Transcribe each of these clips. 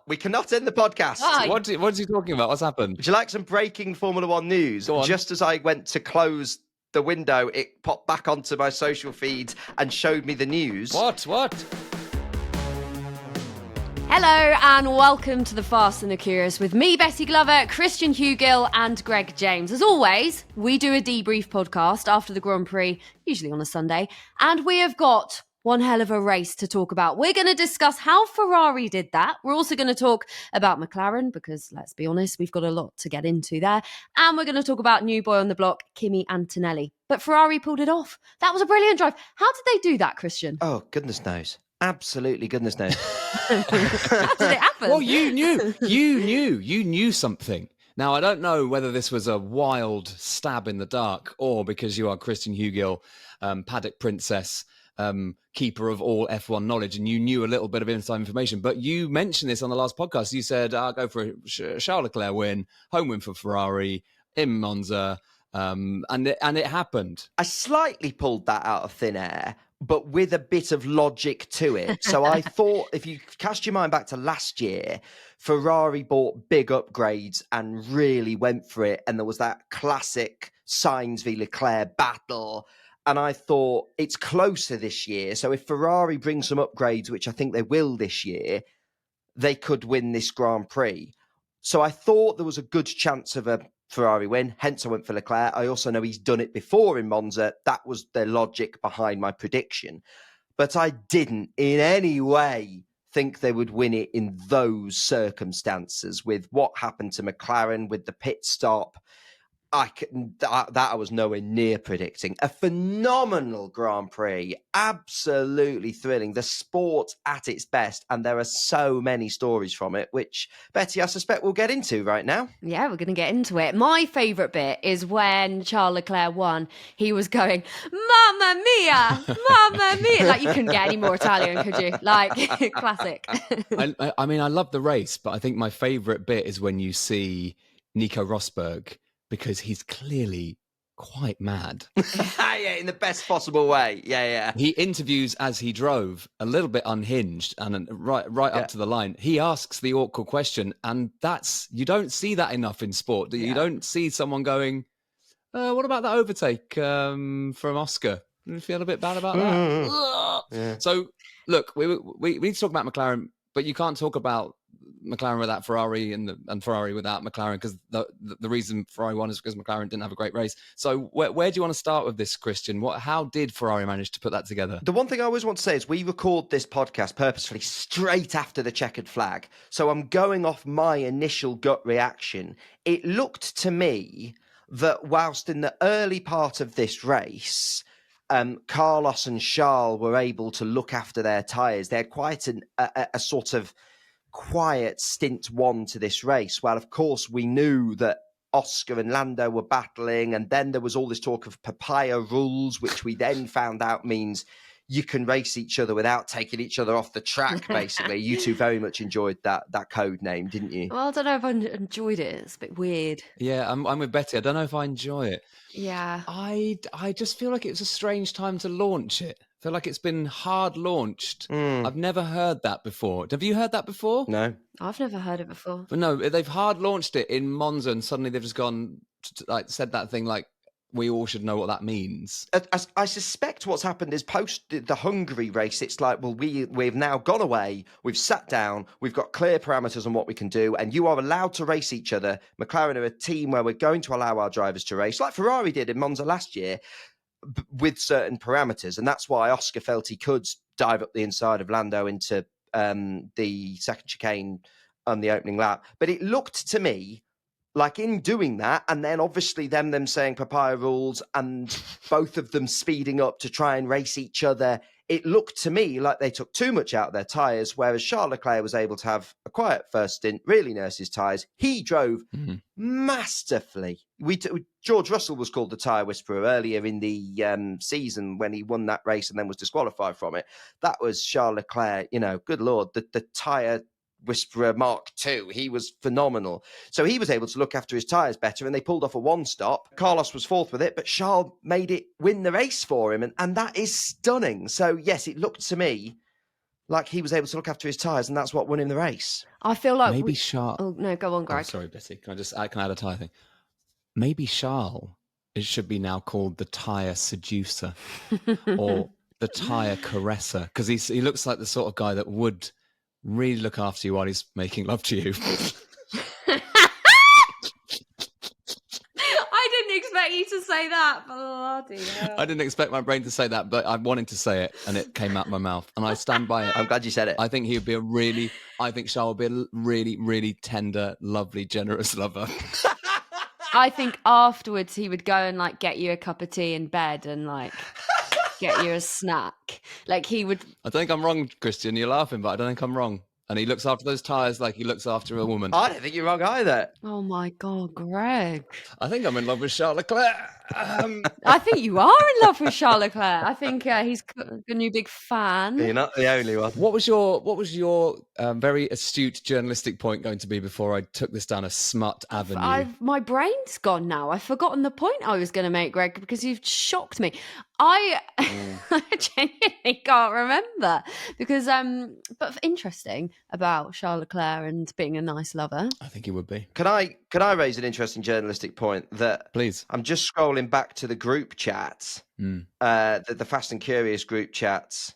We cannot end the podcast. What's he talking about? What's happened? Would you like some breaking Formula One news? Go on. Just as I went to close the window, it popped back onto my social feed and showed me the news. What? Hello and welcome to The Fast and the Curious with me, Betty Glover, Christian Hugill and Greg James. As always, we do a debrief podcast after the Grand Prix, usually on a Sunday, and we have got one hell of a race to talk about. We're going to discuss how Ferrari did that. We're also going to talk about McLaren because, let's be honest, we've got a lot to get into there. And we're going to talk about new boy on the block, Kimi Antonelli. But Ferrari pulled it off. That was a brilliant drive. How did they do that, Christian? Oh, goodness knows. Absolutely goodness knows. How did it happen? Well, you knew something. Now, I don't know whether this was a wild stab in the dark or because you are Christian Hugill, paddock princess, keeper of all F1 knowledge, and you knew a little bit of inside information. But you mentioned this on the last podcast. You said, I'll go for a Charles Leclerc win, home win for Ferrari in Monza, and it happened. I slightly pulled that out of thin air, but with a bit of logic to it. So I thought, if you cast your mind back to last year, Ferrari bought big upgrades and really went for it. And there was that classic Sainz v Leclerc battle. And I thought it's closer this year. So if Ferrari brings some upgrades, which I think they will this year, they could win this Grand Prix. So I thought there was a good chance of a Ferrari win. Hence I went for Leclerc. I also know he's done it before in Monza. That was the logic behind my prediction. But I didn't in any way think they would win it in those circumstances with what happened to McLaren with the pit stop. That I was nowhere near predicting. A phenomenal Grand Prix, absolutely thrilling. The sport at its best, and there are so many stories from it, which, Betty, I suspect we'll get into right now. Yeah, we're going to get into it. My favourite bit is when Charles Leclerc won. He was going, "Mamma mia, mamma mia!" Like, you couldn't get any more Italian, could you? Like, classic. I mean, I love the race, but I think my favourite bit is when you see Nico Rosberg, because he's clearly quite mad. Yeah, in the best possible way. Yeah. He interviews as he drove, a little bit unhinged, and right up to the line. He asks the awkward question, and you don't see that enough in sport. You don't see someone going, what about that overtake from Oscar? Do you feel a bit bad about that? Yeah. So, look, we need to talk about McLaren, but you can't talk about McLaren without Ferrari and Ferrari without McLaren, because the reason Ferrari won is because McLaren didn't have a great race. So where do you want to start with this, Christian? How did Ferrari manage to put that together? The one thing I always want to say is we record this podcast purposefully straight after the checkered flag. So I'm going off my initial gut reaction. It looked to me that whilst in the early part of this race, Carlos and Charles were able to look after their tyres. They had quite a sort of quiet stint one to this race. Well, of course, we knew that Oscar and Lando were battling, and then there was all this talk of Papaya Rules, which we then found out means you can race each other without taking each other off the track, basically. You two very much enjoyed that code name, didn't you? Well, I don't know if I enjoyed it. It's a bit weird. Yeah, I'm with Betty. I don't know if I enjoy it. Yeah. I just feel like it was a strange time to launch it. I feel like it's been hard launched. I've never heard that before. Have you heard that before? No. I've never heard it before. But no, they've hard launched it in Monza, and suddenly they've just gone, said that thing like, we all should know what that means. I suspect what's happened is post the Hungary race, it's like, well, we've now gone away, we've sat down, we've got clear parameters on what we can do, and you are allowed to race each other. McLaren are a team where we're going to allow our drivers to race, like Ferrari did in Monza last year, with certain parameters. And that's why Oscar felt he could dive up the inside of Lando into the second chicane on the opening lap. But it looked to me like in doing that, and then obviously them saying Papaya Rules and both of them speeding up to try and race each other, it looked to me like they took too much out of their tyres, whereas Charles Leclerc was able to have a quiet first stint, really nurse his tyres. He drove masterfully. George Russell was called the tyre whisperer earlier in the season when he won that race and then was disqualified from it. That was Charles Leclerc, good Lord, the tyre whisperer Mark II. He was phenomenal. So he was able to look after his tyres better, and they pulled off a one-stop. Carlos was fourth with it, but Charles made it win the race for him, and that is stunning. So yes, it looked to me like he was able to look after his tyres, and that's what won him the race. I feel like Maybe Charles. Oh no, go on, Greg. Oh, sorry, Betty. Can I add a tyre thing? Maybe Charles. It should be now called the tyre seducer or the tyre caresser, because he looks like the sort of guy that would really look after you while he's making love to you. I didn't expect you to say that. Bloody hell. I didn't expect my brain to say that, but I wanted to say it, and it came out my mouth, and I stand by it. I'm glad you said it. I think he would be I think Charles would be a really, really tender, lovely, generous lover. I think afterwards he would go and like get you a cup of tea in bed and like get you a snack. Like he would. I don't think I'm wrong, Christian. You're laughing, but I don't think I'm wrong. And he looks after those tyres like he looks after a woman. I don't think you're wrong either. Oh my God, Greg. I think I'm in love with Charles Leclerc. I think you are in love with Charles Leclerc. I think he's a new big fan. You're not the only one. What was your very astute journalistic point going to be before I took this down a smut avenue? My brain's gone now. I've forgotten the point I was going to make, Greg, because you've shocked me. I genuinely can't remember because, but interesting about Charles Leclerc and being a nice lover. I think he would be. Can I raise an interesting journalistic point that Please. I'm just scrolling back to the group chats, the Fast and Curious group chats,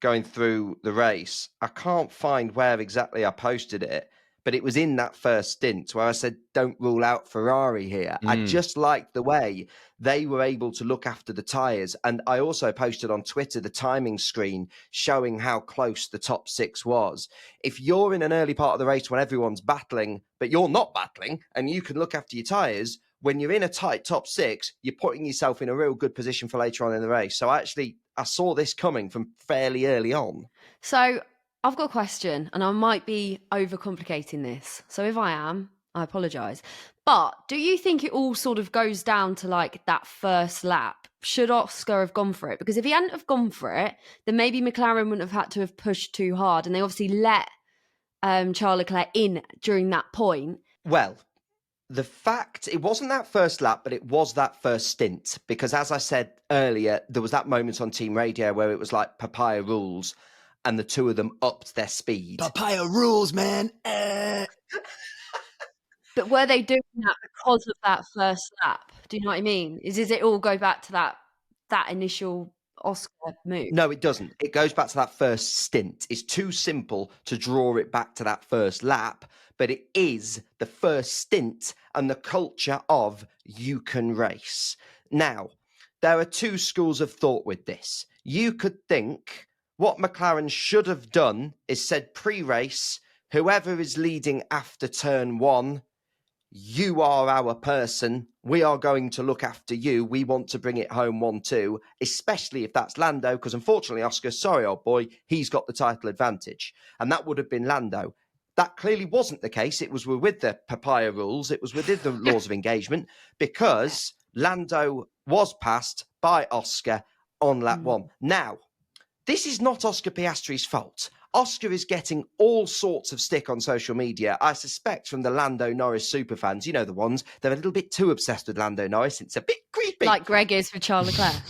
going through the race. I can't find where exactly I posted it, but it was in that first stint where I said, don't rule out Ferrari here. I just liked the way they were able to look after the tyres. And I also posted on Twitter the timing screen showing how close the top six was. If you're in an early part of the race when everyone's battling, but you're not battling and you can look after your tyres, when you're in a tight top six, you're putting yourself in a real good position for later on in the race. So I saw this coming from fairly early on. So I've got a question, and I might be overcomplicating this. So if I am, I apologise. But do you think it all sort of goes down to like that first lap? Should Oscar have gone for it? Because if he hadn't have gone for it, then maybe McLaren wouldn't have had to have pushed too hard. And they obviously let Charles Leclerc in during that point. Well, the fact, it wasn't that first lap, but it was that first stint. Because as I said earlier, there was that moment on team radio where it was like Papaya Rules, and the two of them upped their speed. Papaya Rules, man. But were they doing that because of that first lap? Do you know what I mean? Does it all go back to that initial Oscar move? No, it doesn't. It goes back to that first stint. It's too simple to draw it back to that first lap, but it is the first stint and the culture of you can race. Now, there are two schools of thought with this. You could think what McLaren should have done is said pre-race, whoever is leading after turn one, you are our person. We are going to look after you. We want to bring it home 1-2, especially if that's Lando, because unfortunately, Oscar, sorry, old boy, he's got the title advantage. And that would have been Lando. That clearly wasn't the case. It was with the Papaya Rules. It was within the laws of engagement because Lando was passed by Oscar on lap one. Now, this is not Oscar Piastri's fault. Oscar is getting all sorts of stick on social media, I suspect from the Lando Norris superfans. You know the ones, they're a little bit too obsessed with Lando Norris. It's a bit creepy. Like Greg is with Charles Leclerc.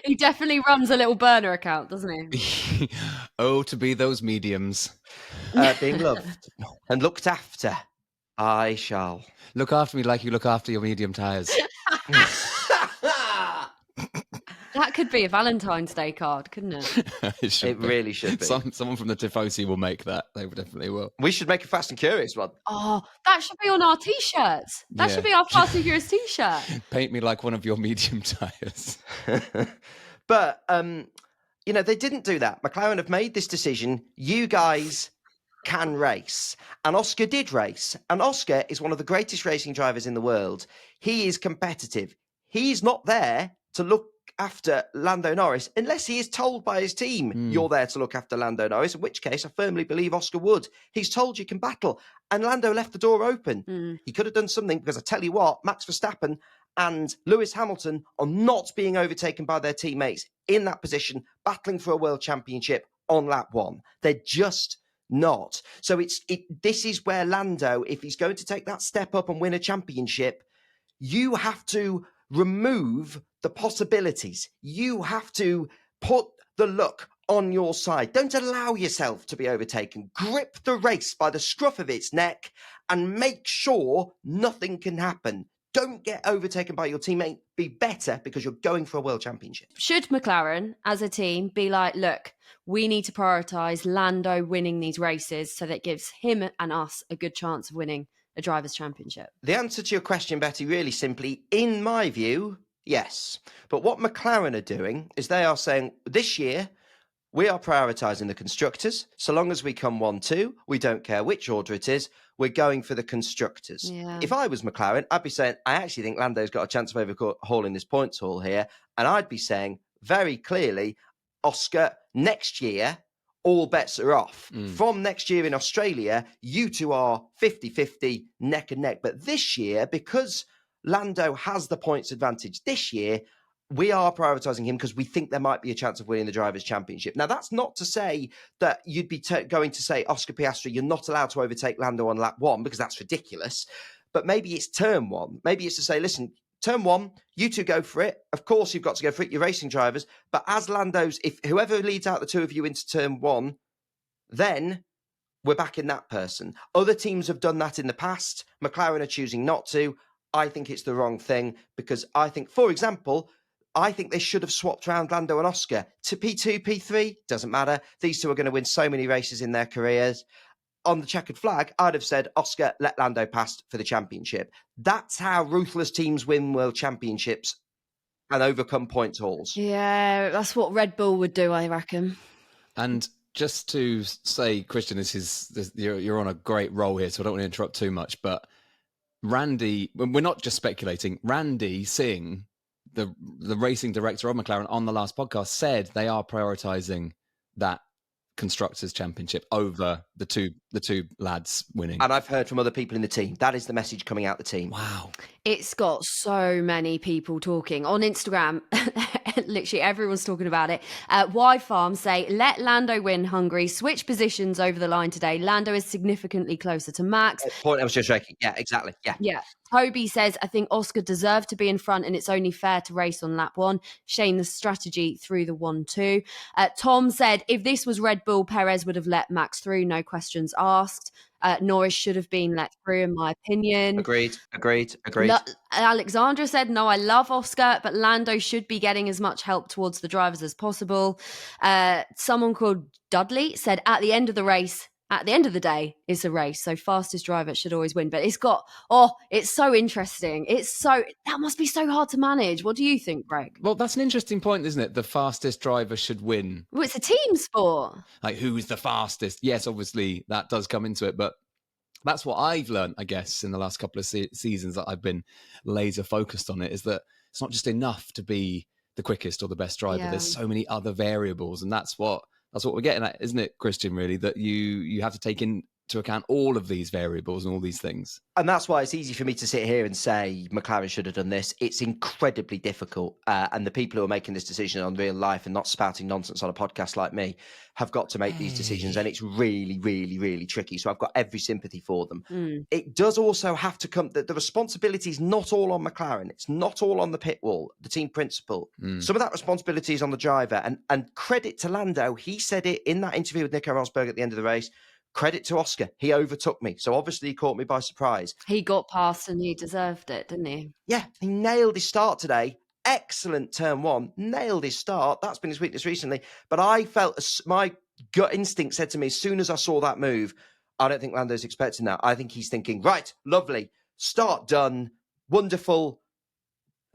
He definitely runs a little burner account, doesn't he? Oh, to be those mediums. Being loved and looked after. I shall. Look after me like you look after your medium tyres. That could be a Valentine's Day card, couldn't it? It really should be. Someone from the Tifosi will make that. They definitely will. We should make a Fast and Curious one. Oh, that should be on our T-shirts. That should be our Fast and Curious T-shirt. Paint me like one of your medium tyres. But, they didn't do that. McLaren have made this decision. You guys can race. And Oscar did race. And Oscar is one of the greatest racing drivers in the world. He is competitive. He's not there to look after Lando Norris unless he is told by his team you're there to look after Lando Norris, in which case I firmly believe Oscar would. He's told you can battle, and Lando left the door open. He could have done something, because I tell you what, Max Verstappen and Lewis Hamilton are not being overtaken by their teammates in that position, battling for a world championship on lap one. They're just not. So this is where Lando, if he's going to take that step up and win a championship, you have to remove the possibilities. You have to put the luck on your side. Don't allow yourself to be overtaken. Grip the race by the scruff of its neck and make sure nothing can happen. Don't get overtaken by your teammate. Be better because you're going for a world championship. Should McLaren, as a team, be like, look, we need to prioritise Lando winning these races so that it gives him and us a good chance of winning a Drivers' Championship? The answer to your question, Betty, really simply, in my view, yes. But what McLaren are doing is they are saying, this year, we are prioritising the constructors. So long as we come 1-2, we don't care which order it is, we're going for the constructors. Yeah. If I was McLaren, I'd be saying, I actually think Lando's got a chance of overhauling this points haul here. And I'd be saying very clearly, Oscar, next year, all bets are off. From next year in Australia, you two are 50-50, neck and neck. But this year, because Lando has the points advantage this year, we are prioritising him because we think there might be a chance of winning the Drivers' Championship. Now, that's not to say that you'd be going to say, Oscar Piastri, you're not allowed to overtake Lando on lap 1 because that's ridiculous. But maybe it's turn 1. Maybe it's to say, listen, turn 1, you two go for it. Of course, you've got to go for it. You're racing drivers. But as Lando's, if whoever leads out the two of you into turn 1, then we're backing that person. Other teams have done that in the past. McLaren are choosing not to. I think it's the wrong thing because I think, for example, I think they should have swapped around Lando and Oscar to P2, P3. Doesn't matter. These two are going to win so many races in their careers. On the checkered flag, I'd have said, Oscar, let Lando pass for the championship. That's how ruthless teams win world championships and overcome points hauls. Yeah, that's what Red Bull would do, I reckon. And just to say, Christian, you're on a great roll here, so I don't want to interrupt too much. But Randy, we're not just speculating. Randy Singh, the racing director of McLaren on the last podcast, said they are prioritising that Constructors' Championship over the two lads winning. And I've heard from other people in the team. That is the message coming out the team. Wow. It's got so many people talking on Instagram. Literally everyone's talking about it. Y Farm say, let Lando win Hungary. Switch positions over the line today. Lando is significantly closer to Max. Point I was just making. Yeah, exactly. Yeah. Toby says, I think Oscar deserved to be in front and it's only fair to race on lap 1. Shame the strategy through the 1-2. Tom said, if this was Red Bull, Perez would have let Max through, no questions asked. Norris should have been let through, in my opinion. Agreed. Alexandra said, no, I love Oscar, but Lando should be getting as much help towards the drivers as possible. Someone called Dudley said, at the end of the day, it's a race, so fastest driver should always win. But it's so interesting. That must be so hard to manage. What do you think, Greg? Well, that's an interesting point, isn't it? The fastest driver should win. Well, it's a team sport. Like, who is the fastest? Yes, obviously, that does come into it. But that's what I've learned, I guess, in the last couple of seasons that I've been laser focused on it, is that it's not just enough to be the quickest or the best driver. Yeah. There's so many other variables, and that's what we're getting at, isn't it, Christian, really? That you have to take into account all of these variables and all these things. And that's why it's easy for me to sit here and say McLaren should have done this. It's incredibly difficult. And the people who are making this decision on real life and not spouting nonsense on a podcast like me have got to make these decisions. And it's really, really, really tricky. So I've got every sympathy for them. It does also have to come that the responsibility is not all on McLaren. It's not all on the pit wall, the team principal. Some of that responsibility is on the driver. And credit to Lando. He said it in that interview with Nico Rosberg at the end of the race. Credit to Oscar. He overtook me. So obviously he caught me by surprise. He got past and he deserved it, didn't he? Yeah, he nailed his start today. Excellent turn 1. Nailed his start. That's been his weakness recently. But I felt my gut instinct said to me as soon as I saw that move, I don't think Lando's expecting that. I think he's thinking, right, lovely. Start done. Wonderful.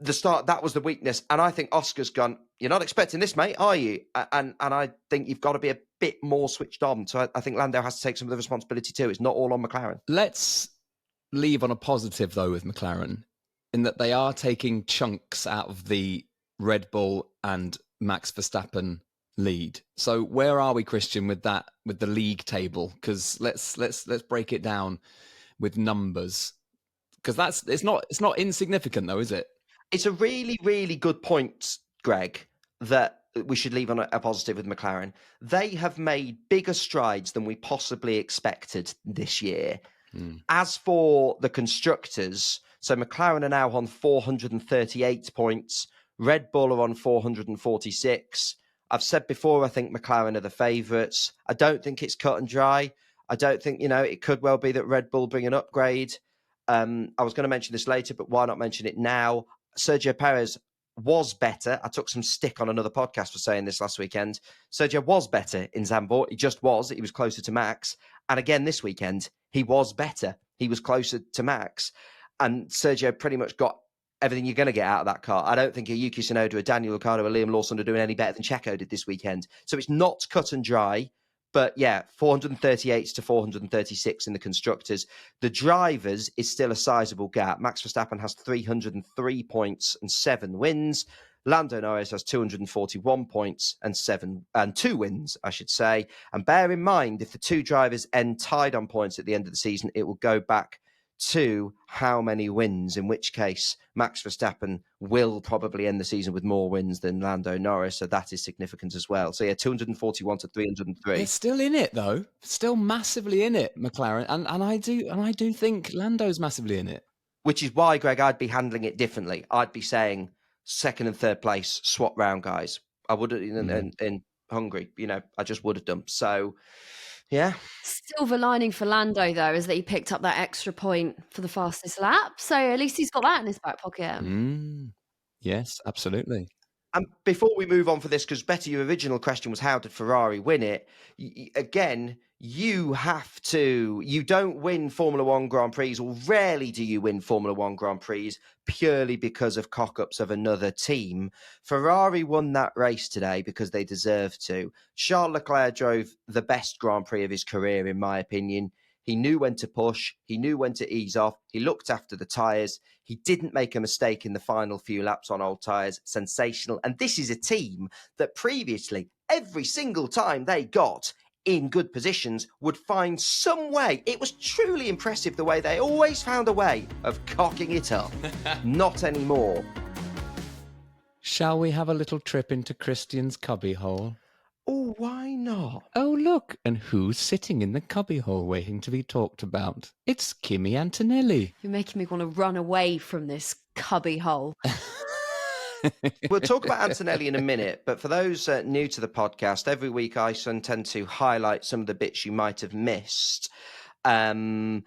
The start, that was the weakness. And I think Oscar's gone, you're not expecting this, mate, are you? And I think you've got to be a bit more switched on. So I think Lando has to take some of the responsibility too. It's not all on McLaren. Let's leave on a positive, though, with McLaren, in that they are taking chunks out of the Red Bull and Max Verstappen lead. So where are we, Christian, with that, with the league table? Because let's break it down with numbers. Because it's not insignificant, though, is it? It's a really, really good point, Greg, that we should leave on a positive with McLaren. They have made bigger strides than we possibly expected this year. As for the constructors, so McLaren are now on 438 points. Red Bull are on 446. I've said before, I think McLaren are the favourites. I don't think it's cut and dry. I don't think, it could well be that Red Bull bring an upgrade. I was going to mention this later, but why not mention it now? Sergio Perez was better. I took some stick on another podcast for saying this last weekend. Sergio was better in Zandvoort. He just was. He was closer to Max. And again, this weekend, he was better. He was closer to Max. And Sergio pretty much got everything you're going to get out of that car. I don't think a Yuki Tsunoda, a Daniel Ricciardo, or Liam Lawson are doing any better than Checo did this weekend. So it's not cut and dry. But yeah, 438 to 436 in the constructors. The drivers is still a sizable gap. Max Verstappen has 303 points and 7 wins. Lando Norris has 241 points and 2 wins, I should say. And bear in mind, if the two drivers end tied on points at the end of the season, it will go back to how many wins, in which case Max Verstappen will probably end the season with more wins than Lando Norris. So that is significant as well. So yeah, 241 to 303. They're still in it though. Still massively in it, McLaren. And I do think Lando's massively in it. Which is why, Greg, I'd be handling it differently. I'd be saying second and third place, swap round, guys. I would have in Hungary, I just would have done. So yeah. Silver lining for Lando, though, is that he picked up that extra point for the fastest lap. So at least he's got that in his back pocket. Yes, absolutely. And before we move on for this, because Betty, your original question was how did Ferrari win it? Again, you don't win Formula One Grand Prix, or rarely do you win Formula One Grand Prix purely because of cock-ups of another team. Ferrari won that race today because they deserved to. Charles Leclerc drove the best Grand Prix of his career, in my opinion. He knew when to push. He knew when to ease off. He looked after the tyres. He didn't make a mistake in the final few laps on old tyres. Sensational. And this is a team that previously, every single time they got in good positions, would find some way. It was truly impressive the way they always found a way of cocking it up. Not anymore. Shall we have a little trip into Christian's cubbyhole? Oh, why not? Oh, look, and who's sitting in the cubbyhole waiting to be talked about? It's Kimi Antonelli. You're making me want to run away from this cubbyhole. We'll talk about Antonelli in a minute, but for those new to the podcast, every week I tend to highlight some of the bits you might have missed. And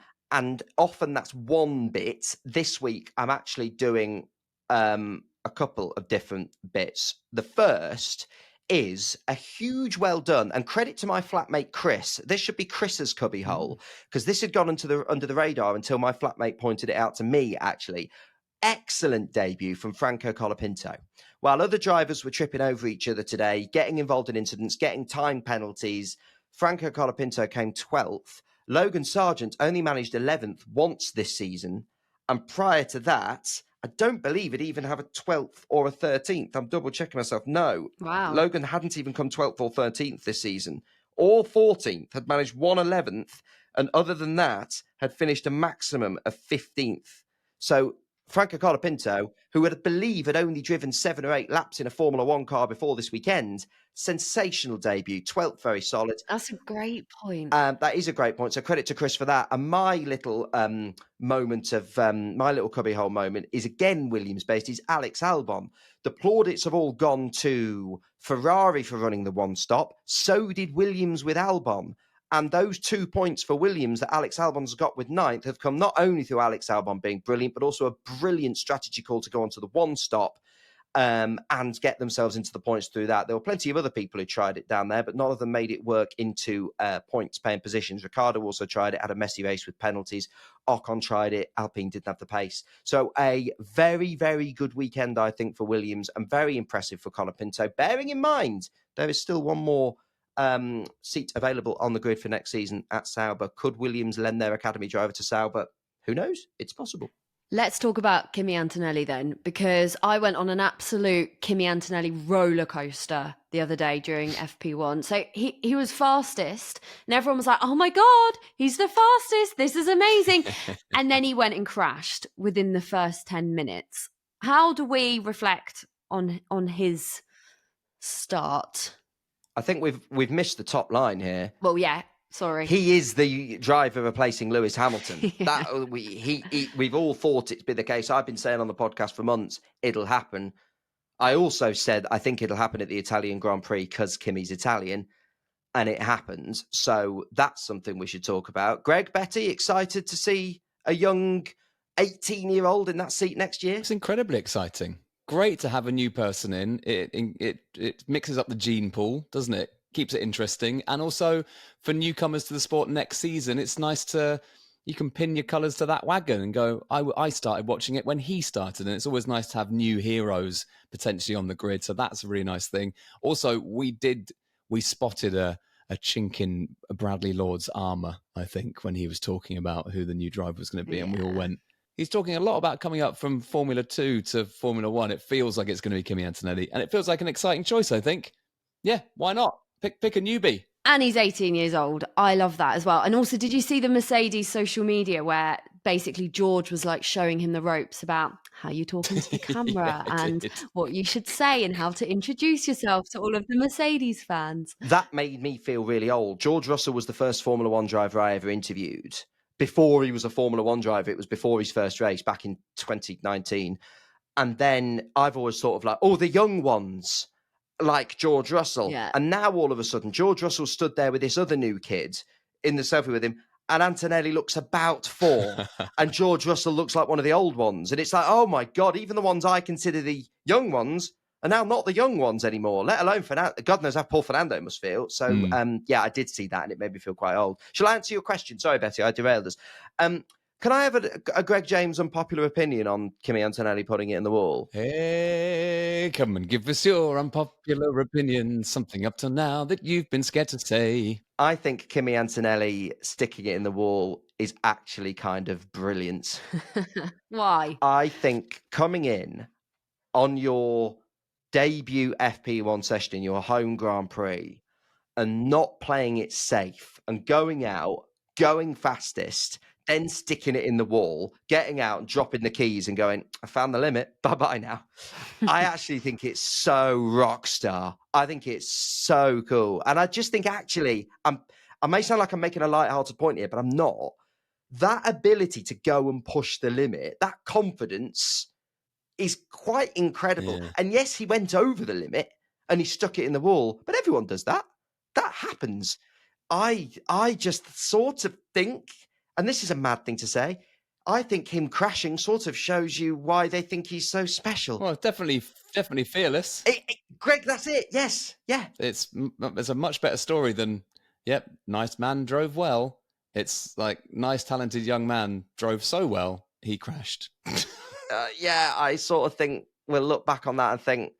often that's one bit. This week, I'm actually doing a couple of different bits. The first is a huge well done, and credit to my flatmate Chris. This should be Chris's cubbyhole, because this had gone under the radar until my flatmate pointed it out to me, actually. Excellent debut from Franco Colapinto. While other drivers were tripping over each other today, getting involved in incidents, getting time penalties, Franco Colapinto came 12th. Logan Sargent only managed 11th once this season, and prior to that, I don't believe it even have a 12th or a 13th. I'm double checking myself. No. Wow. Logan hadn't even come 12th or 13th this season. Or 14th, had managed 11th, and other than that, had finished a maximum of 15th. So Franco Colapinto, who I believe had only driven 7 or 8 laps in a Formula One car before this weekend, sensational debut, 12th, very solid. That's a great point. That is a great point. So credit to Chris for that. And my little moment of my little cubbyhole moment is again Williams based. Is Alex Albon. The plaudits have all gone to Ferrari for running the one stop. So did Williams with Albon. And those 2 points for Williams that Alex Albon's got with 9th have come not only through Alex Albon being brilliant, but also a brilliant strategy call to go onto the one stop and get themselves into the points through that. There were plenty of other people who tried it down there, but none of them made it work into points paying positions. Ricciardo also tried it, had a messy race with penalties. Ocon tried it. Alpine didn't have the pace. So a very, very good weekend, I think, for Williams, and very impressive for Colapinto, bearing in mind there is still one more seat available on the grid for next season at Sauber. Could Williams lend their academy driver to Sauber? Who knows? It's possible. Let's talk about Kimi Antonelli then, because I went on an absolute Kimi Antonelli roller coaster the other day during FP1. So he was fastest, and everyone was like, oh my God, he's the fastest. This is amazing. And then he went and crashed within the first 10 minutes. How do we reflect on his start? I think we've missed the top line here. Well, yeah. Sorry. He is the driver replacing Lewis Hamilton. Yeah. We've all thought it's been the case. I've been saying on the podcast for months, it'll happen. I also said I think it'll happen at the Italian Grand Prix because Kimi's Italian, and it happens. So that's something we should talk about. Greg, Betty, excited to see a young 18-year-old in that seat next year? It's incredibly exciting. Great to have a new person in. It mixes up the gene pool, doesn't it? Keeps it interesting. And also for newcomers to the sport next season, it's nice you can pin your colours to that wagon and go, I started watching it when he started. And it's always nice to have new heroes potentially on the grid. So that's a really nice thing. Also, we spotted a chink in Bradley Lord's armour, I think, when he was talking about who the new driver was going to be. And we all went, he's talking a lot about coming up from Formula 2 to Formula 1. It feels like it's going to be Kimi Antonelli. And it feels like an exciting choice, I think. Yeah, why not? Pick a newbie. And he's 18 years old. I love that as well. And also, did you see the Mercedes social media where basically George was like showing him the ropes about how you talk into the camera and what you should say and how to introduce yourself to all of the Mercedes fans? That made me feel really old. George Russell was the first Formula 1 driver I ever interviewed. Before he was a Formula 1 driver, it was before his first race back in 2019. And then I've always thought of like, the young ones, like George Russell. Yeah. And now all of a sudden, George Russell stood there with this other new kid in the selfie with him, and Antonelli looks about 4, and George Russell looks like one of the old ones. And it's like, oh my God, even the ones I consider the young ones are now not the young ones anymore, let alone Fernando. God knows how Paul Fernando must feel. So, I did see that, and it made me feel quite old. Shall I answer your question? Sorry, Betty, I derailed us. Can I have a Greg James unpopular opinion on Kimi Antonelli putting it in the wall? Hey, come and give us your unpopular opinion. Something up till now that you've been scared to say. I think Kimi Antonelli sticking it in the wall is actually kind of brilliant. Why? I think coming in on your debut FP1 session in your home Grand Prix and not playing it safe and going out, going fastest, then sticking it in the wall, getting out and dropping the keys and going, I found the limit, bye-bye now. I actually think it's so rock star. I think it's so cool. And I just think actually, I may sound like I'm making a light-hearted point here, but I'm not. That ability to go and push the limit, that confidence is quite incredible. Yeah. And yes, he went over the limit and he stuck it in the wall, but everyone does that. That happens. I just sort of think, and this is a mad thing to say, I think him crashing sort of shows you why they think he's so special. Well, definitely fearless. Greg, that's it. Yes. Yeah. It's a much better story than, nice man drove well. It's like, nice, talented young man drove so well, he crashed. I sort of think we'll look back on that and think,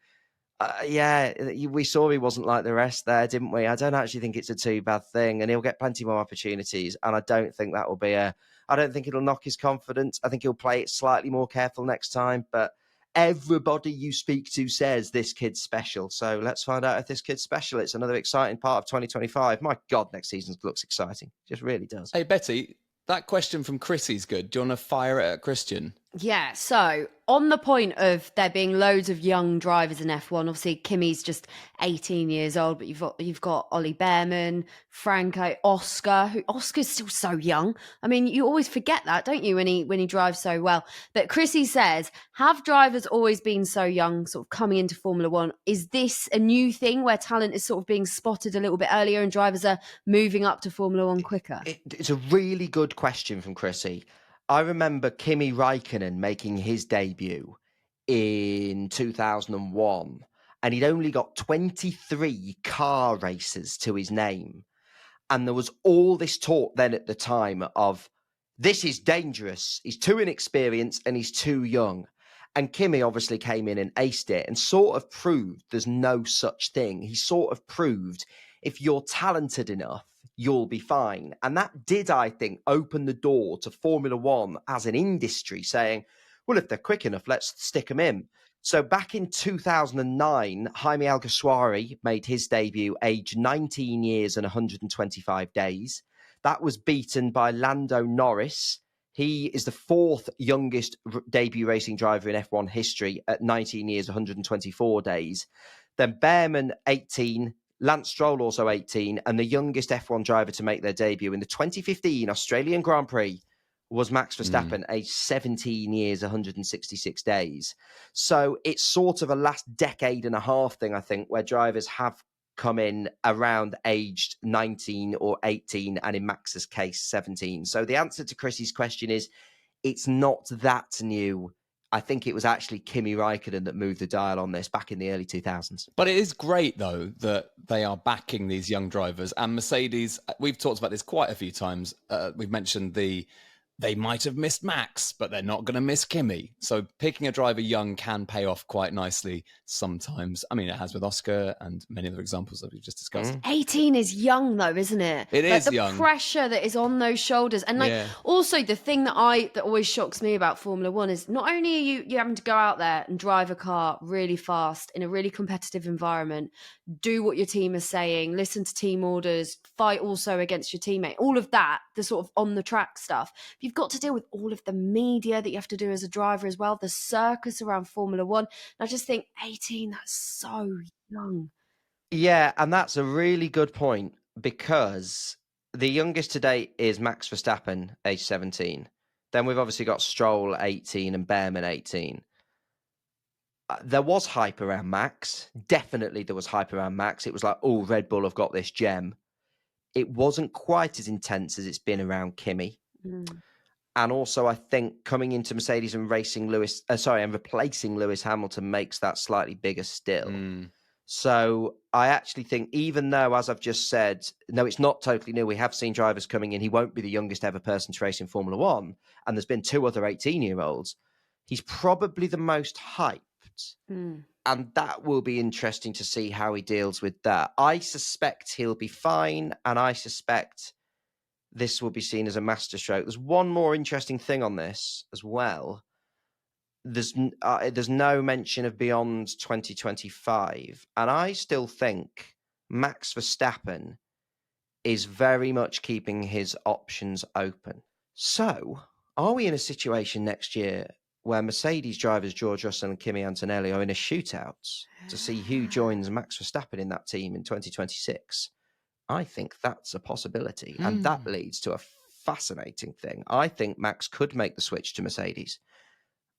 we saw he wasn't like the rest there, didn't we? I don't actually think it's a too bad thing, and he'll get plenty more opportunities. And I don't think that will be I don't think it'll knock his confidence. I think he'll play it slightly more careful next time. But everybody you speak to says this kid's special. So let's find out if this kid's special. It's another exciting part of 2025. My God, next season looks exciting. It just really does. Hey, Betty, that question from Chrissy's good. Do you want to fire it at Christian? Yeah, so on the point of there being loads of young drivers in F1, obviously Kimi's just 18 years old, but you've got Ollie Behrman, Franco, Oscar's still so young. I mean, you always forget that, don't you, when he drives so well. But Chrissy says, have drivers always been so young, sort of coming into Formula One? Is this a new thing where talent is sort of being spotted a little bit earlier and drivers are moving up to Formula One quicker? It's a really good question from Chrissy. I remember Kimi Räikkönen making his debut in 2001, and he'd only got 23 car races to his name. And there was all this talk then at the time of, this is dangerous. He's too inexperienced and he's too young. And Kimi obviously came in and aced it and sort of proved there's no such thing. He sort of proved if you're talented enough, you'll be fine. And that did, I think, open the door to Formula One as an industry saying, well, if they're quick enough, let's stick them in. So back in 2009, Jaime Alguersuari made his debut aged 19 years and 125 days. That was beaten by Lando Norris. He is the fourth youngest debut racing driver in F1 history at 19 years, 124 days. Then Behrman, 18, Lance Stroll also 18, and the youngest F1 driver to make their debut in the 2015 Australian Grand Prix was Max Verstappen, aged 17 years, 166 days. So it's sort of a last decade and a half thing, I think, where drivers have come in around aged 19 or 18, and in Max's case, 17. So the answer to Chrissy's question is, it's not that new. I think it was actually Kimi Räikkönen that moved the dial on this back in the early 2000s. But it is great, though, that they are backing these young drivers. And Mercedes, we've talked about this quite a few times. We've mentioned they might have missed Max, but they're not going to miss Kimi. So picking a driver young can pay off quite nicely sometimes. I mean, it has with Oscar and many other examples that we've just discussed. 18 is young, though, isn't it? It is the young. Pressure that is on those shoulders. And also the thing that always shocks me about Formula One is not only are you having to go out there and drive a car really fast in a really competitive environment, do what your team is saying, listen to team orders, fight also against your teammate, all of that, the sort of on the track stuff. You've got to deal with all of the media that you have to do as a driver as well, the circus around Formula One. And I just think 18, that's so young. Yeah, and that's a really good point, because the youngest to date is Max Verstappen, age 17. Then we've obviously got Stroll, 18, and Behrman, 18. There was hype around Max. Definitely there was hype around Max. It was like, oh, Red Bull have got this gem. It wasn't quite as intense as it's been around Kimi. And also, I think coming into Mercedes and replacing Lewis Hamilton makes that slightly bigger still. So I actually think, even though, as I've just said, no, it's not totally new. We have seen drivers coming in. He won't be the youngest ever person to race in Formula One. And there's been 2 other 18-year-olds. He's probably the most hyped. And that will be interesting to see how he deals with that. I suspect he'll be fine. And I suspect this will be seen as a masterstroke. There's one more interesting thing on this as well. There's no mention of beyond 2025. And I still think Max Verstappen is very much keeping his options open. So are we in a situation next year where Mercedes drivers George Russell and Kimi Antonelli are in a shootout to see who joins Max Verstappen in that team in 2026? I think that's a possibility. And that leads to a fascinating thing. I think Max could make the switch to Mercedes.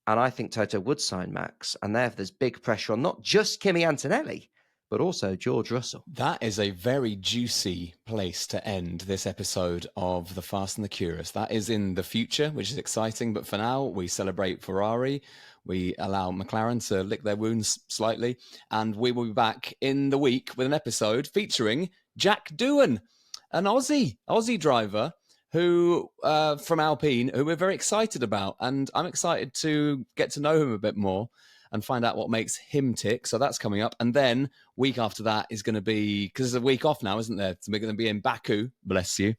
And I think Toto would sign Max. And therefore, there's big pressure on not just Kimi Antonelli, but also George Russell. That is a very juicy place to end this episode of The Fast and the Curious. That is in the future, which is exciting. But for now, we celebrate Ferrari. We allow McLaren to lick their wounds slightly. And we will be back in the week with an episode featuring Jack Doohan, an Aussie driver who from Alpine, who we're very excited about. And I'm excited to get to know him a bit more and find out what makes him tick. So that's coming up. And then week after that is going to be, because there's a week off now, isn't there? So we're going to be in Baku, bless you,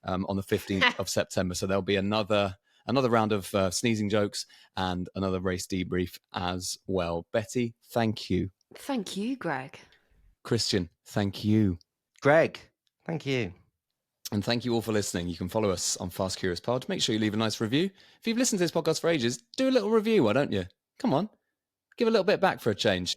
on the 15th of September. So there'll be another round of sneezing jokes and another race debrief as well. Betty, thank you. Thank you, Greg. Christian, thank you. Greg, thank you. And thank you all for listening. You can follow us on Fast Curious Pod. Make sure you leave a nice review. If you've listened to this podcast for ages, do a little review, why don't you? Come on. Give a little bit back for a change.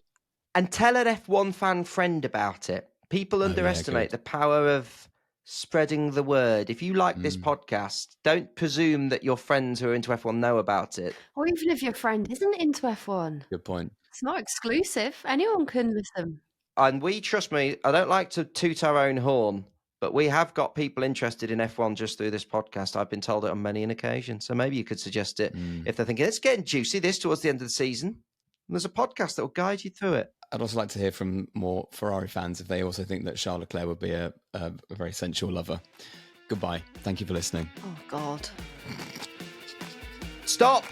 And tell an F1 fan friend about it. People underestimate the power of spreading the word. If you like this podcast, don't presume that your friends who are into F1 know about it. Or even if your friend isn't into F1. Good point. It's not exclusive. Anyone can listen. And trust me, I don't like to toot our own horn, but we have got people interested in F1 just through this podcast. I've been told it on many an occasion. So maybe you could suggest it if they're thinking, it's getting juicy this towards the end of the season. And there's a podcast that will guide you through it. I'd also like to hear from more Ferrari fans if they also think that Charles Leclerc would be a very sensual lover. Goodbye. Thank you for listening. Oh, God. Stop.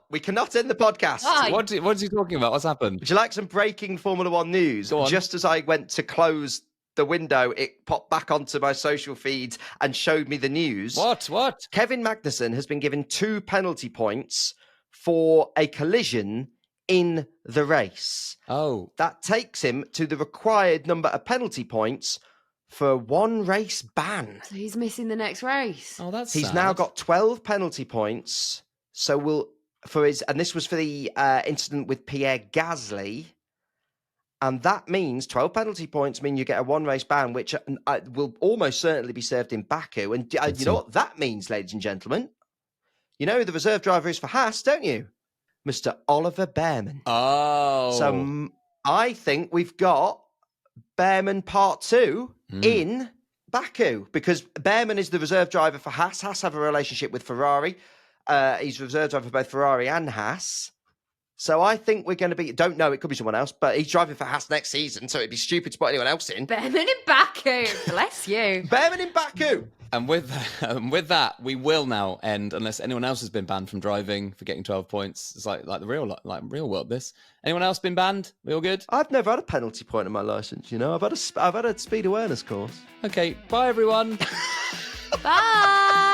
We cannot end the podcast. Why? What is he talking about? What's happened? Would you like some breaking Formula One news? Go on. Just as I went to close the window, it popped back onto my social feeds and showed me the news. What? Kevin Magnussen has been given 2 penalty points for a collision in the race. Oh. That takes him to the required number of penalty points for 1 race ban. So he's missing the next race. Oh, that's He's sad. now got 12 penalty points. So and this was for the incident with Pierre Gasly. And that means 12 penalty points mean you get a one-race ban, which will almost certainly be served in Baku. And you know what that means, ladies and gentlemen? You know who the reserve driver is for Haas, don't you? Mr. Oliver Behrman. Oh. So I think we've got Behrman Part 2 in Baku, because Behrman is the reserve driver for Haas. Haas have a relationship with Ferrari. He's reserve driver for both Ferrari and Haas. So I think we're going to be, don't know, it could be someone else, but he's driving for Haas next season, so it'd be stupid to put anyone else in. Behrman in Baku. Bless you. Behrman in Baku. And with that, we will now end, unless anyone else has been banned from driving for getting 12 points. It's like the real world, this. Anyone else been banned? We all good? I've never had a penalty point in my licence, you know. I've had a speed awareness course. Okay, bye everyone. Bye.